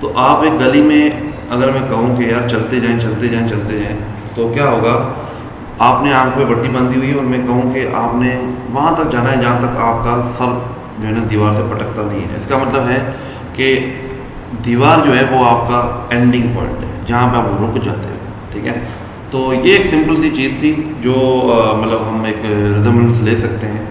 तो आप एक गली में अगर मैं कहूँ कि यार चलते जाएं चलते जाएं चलते जाएं, तो क्या होगा, आपने आंख में पट्टी बांधी हुई है और मैं कहूँ कि आपने वहाँ तक जाना है जहाँ तक आपका सर जो है ना दीवार से पटकता नहीं है। इसका मतलब है कि दीवार जो है वो आपका एंडिंग पॉइंट है, जहाँ पे आप रुक जाते हो। ठीक है, तो ये एक सिंपल सी चीज़ थी जो मतलब हम एक रिजम्बलेंस ले सकते हैं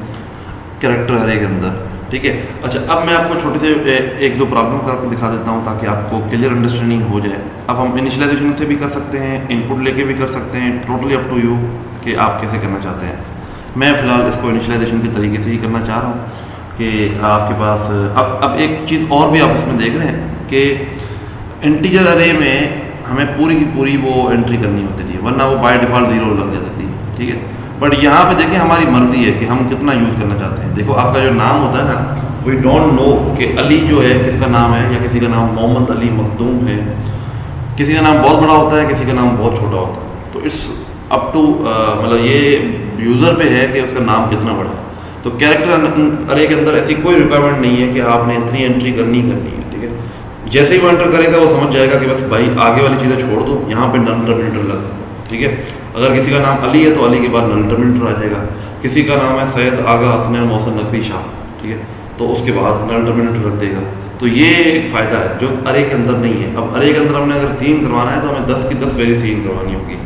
कैरेक्टर अरे के अंदर। ठीक है, अच्छा अब मैं आपको छोटे से एक दो प्रॉब्लम करके दिखा देता हूँ ताकि आपको क्लियर अंडरस्टैंडिंग हो जाए। अब हम इनिशियलाइजेशन से भी कर सकते हैं, इनपुट लेके भी कर सकते हैं, टोटली अप टू यू कि आप कैसे करना चाहते हैं। मैं फ़िलहाल इसको इनिशियलाइजेशन के तरीके से ही करना चाह रहा हूँ कि आपके पास अब एक चीज़ और भी आप इसमें देख रहे हैं कि इंटीजर अरे में हमें पूरी की पूरी वो एंट्री करनी होती थी, वरना वो बाय डिफ़ॉल्ट 0 लग जाती थी। ठीक है, बट यहाँ पे देखें हमारी मर्जी है कि हम कितना यूज़ करना चाहते हैं। देखो आपका जो नाम होता है ना, वी डोंट नो कि अली जो है किसका नाम है, या किसी का नाम मोहम्मद अली मखदूम है, किसी का नाम बहुत बड़ा होता है, किसी का नाम बहुत छोटा होता है। तो इट्स अप टू मतलब ये यूज़र पे है कि उसका नाम कितना बड़ा है। तो कैरेक्टर अरे के अंदर ऐसी कोई रिक्वायरमेंट नहीं है कि आपने इतनी एंट्री करनी है। ठीक है, जैसे ही वो एंटर करेगा वो समझ जाएगा कि बस भाई आगे वाली चीज़ें छोड़ दो, यहाँ पे नल टर्मिनेटर लगा। ठीक है, अगर किसी का नाम अली है तो अली के बाद नल टर्मिनेटर आ जाएगा, किसी का नाम है सैयद आगा हसनैन मोहसिन नकवी शाह, ठीक है, तो उसके बाद नल टर्मिनेटर रख देगा। तो ये एक फ़ायदा है जो अरे के अंदर नहीं है। अब अरे के अंदर हमने अगर सीन करवाना है तो हमें 10 की 10 वेरी सीन करवानी होगी।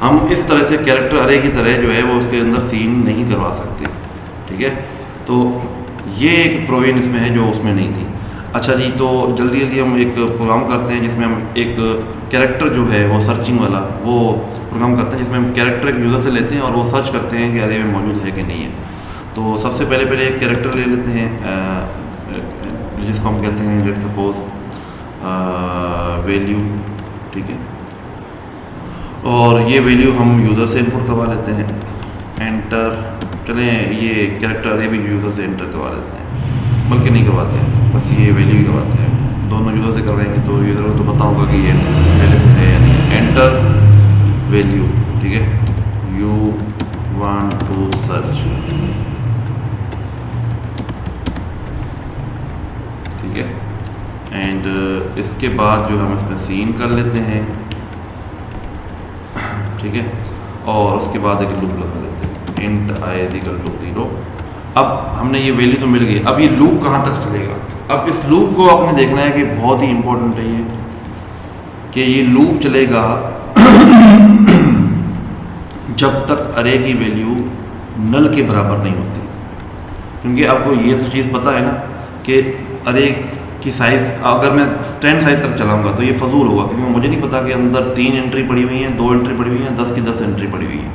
हम इस तरह से कैरेक्टर अरे की तरह जो है वो उसके अंदर सीन नहीं करवा सकते। ठीक है, तो ये एक प्रोविजन इसमें है जो उसमें नहीं थी। अच्छा जी, तो जल्दी जल्दी हम एक प्रोग्राम करते हैं जिसमें हम एक कैरेक्टर जो है वो सर्चिंग वाला वो प्रोग्राम करते हैं, जिसमें हम कैरेक्टर एक यूज़र से लेते हैं और वो सर्च करते हैं कि अरे में मौजूद है कि नहीं है। तो सबसे पहले एक कैरेक्टर ले लेते हैं जिसको हम कहते हैं लेट्स सपोज वैल्यू। ठीक है, और ये वैल्यू हम यूज़र से इनपुट करवा लेते हैं, एंटर। चलें ये कैरेक्टर अरे भी यूज़र से एंटर करवा लेते हैं, बल्कि नहीं करवाते हैं, बस ये वैल्यू ही करवाते हैं। दोनों यूज़र से करवाएंगे तो यूज़र को तो पता होगा कि ये पहले से है या नहीं। Enter value. ठीक है, यू वांट टू सर्च। ठीक है, एंड इसके बाद जो हम इसमें सीन कर लेते हैं। ठीक है, और उसके बाद एक लूप लगा देते हैं, इंट i = 0। अब हमने ये वैल्यू तो मिल गई, अब ये लूप कहाँ तक चलेगा। अब इस लूप को आपने देखना है कि बहुत ही इंपॉर्टेंट है ये कि ये लूप चलेगा जब तक अरे की वैल्यू नल के बराबर नहीं होती। क्योंकि आपको ये तो चीज़ पता है ना कि अरे की साइज़ अगर मैं 10 साइज तक चलाऊंगा तो ये फजूल होगा, क्योंकि मुझे नहीं पता कि अंदर 3 एंट्री पड़ी हुई हैं, 2 एंट्री पड़ी हुई हैं, 10 की 10 एंट्री पड़ी हुई है।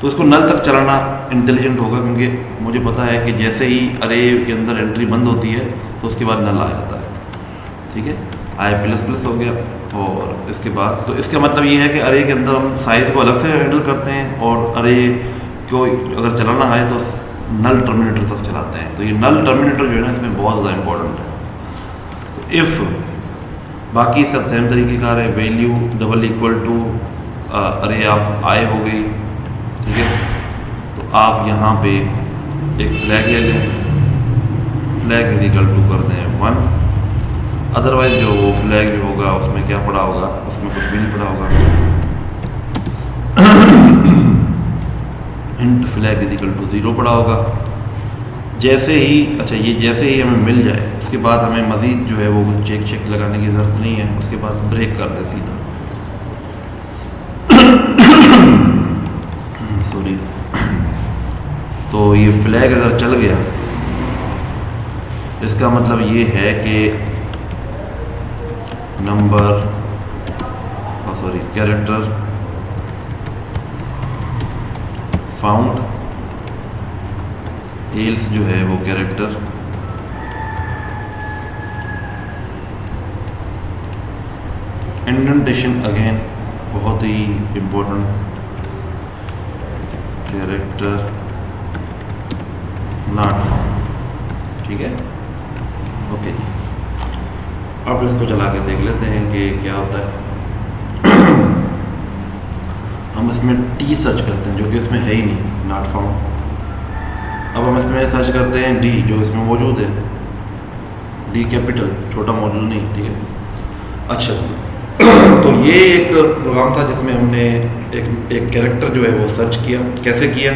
तो इसको नल तक चलाना इंटेलिजेंट होगा, क्योंकि मुझे पता है कि जैसे ही अरे के अंदर एंट्री बंद होती है तो उसके बाद नल आ जाता है। ठीक है, i++ हो गया, और इसके बाद तो इसका मतलब ये है कि अरे के अंदर हम साइज़ को अलग से हैंडल करते हैं, और अरे को अगर चलाना है तो नल टर्मिनेटर तक चलाते हैं। तो ये नल टर्मिनेटर जो है ना इसमें बहुत ज़्यादा इंपॉर्टेंट है। तो इफ़ बाकी इसका सेम तरीक़ेकार है, वैल्यू = अरे आप आई हो गई। ठीक है, तो आप यहाँ पे एक फ्लैग ले लें, फ्लैग = कर दें 1। अदरवाइज जो वो फ्लैग जो होगा उसमें क्या पड़ा होगा, उसमें कुछ भी नहीं पड़ा होगा। इंट फ्लैग = 0 पड़ा होगा। जैसे ही अच्छा ये जैसे ही हमें मिल जाए उसके बाद हमें मज़ीद जो है वो चेक लगाने की ज़रूरत नहीं है, उसके बाद ब्रेक कर दे सीधा। सॉरी, तो ये फ्लैग अगर चल गया इसका मतलब ये है कि नंबर कैरेक्टर फाउंड, एल्स जो है वो कैरेक्टर इंडेंटेशन अगेन बहुत ही इम्पोर्टेंट, कैरेक्टर नॉट फाउंड। ठीक है, ओके, अब इसको चला के देख लेते हैं कि क्या होता है। हम इसमें टी सर्च करते हैं जो कि इसमें है ही नहीं, नॉट फाउंड। अब हम इसमें सर्च करते हैं डी जो इसमें मौजूद है, डी कैपिटल, छोटा मौजूद नहीं। ठीक है, अच्छा तो ये एक प्रोग्राम था जिसमें हमने एक कैरेक्टर जो है वो सर्च किया। कैसे किया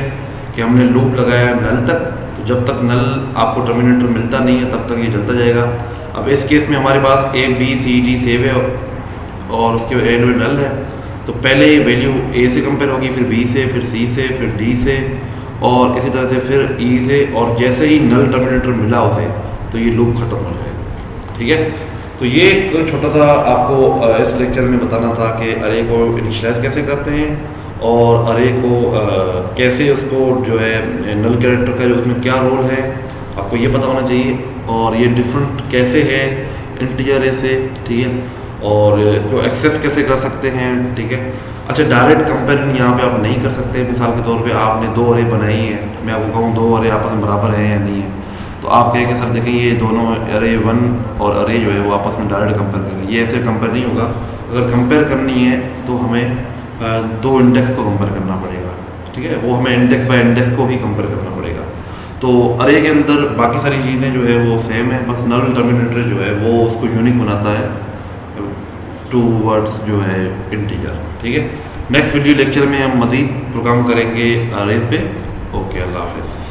कि हमने लूप लगाया नल तक, तो जब तक नल आपको टर्मिनेटर मिलता नहीं है तब तक ये चलता जाएगा। अब इस केस में हमारे पास A B C D save है और उसके एंड में नल है, तो पहले वैल्यू ए से कंपेयर होगी, फिर बी से, फिर सी से, फिर डी से, और इसी तरह से फिर ई से, और जैसे ही नल टर्मिनेटर मिला उसे तो ये लूप खत्म हो जाएगा। ठीक है, तो ये एक छोटा सा आपको इस लेक्चर में बताना था कि अरे को इनिशियलाइज कैसे करते हैं और अरे को कैसे उसको जो है नल कैरेक्टर का जो उसमें क्या रोल है आपको ये पता होना चाहिए, और ये डिफरेंट कैसे है इंटीजर से। ठीक है, और इसको एक्सेस कैसे कर सकते हैं। ठीक है, अच्छा डायरेक्ट कंपेरिजन यहाँ पे आप नहीं कर सकते। मिसाल के तौर पे आपने दो अरे बनाई है, मैं आपको कहूँ दो अरे आपस में बराबर हैं या नहीं है, तो आप कहें कि सर देखें ये दोनों अरे 1 और अरे जो है वो आपस में डायरेक्ट कंपेयर करें, ये ऐसे कंपेयर नहीं होगा। अगर कंपेयर करनी है तो हमें दो इंडेक्स को कंपेयर करना पड़ेगा। ठीक है, वो हमें इंडेक्स बाय इंडेक्स को ही कंपेयर करना पड़ेगा। तो अरे के अंदर बाकी सारी चीज़ें जो है वो सेम है, बस नल टर्मिनेटर जो है वो उसको यूनिक बनाता है टूवर्ड्स जो है इंटीजर। ठीक है, नेक्स्ट वीडियो लेक्चर में हम मज़ीद प्रोग्राम करेंगे अरेज पे। ओके, अल्लाह हाफिज़।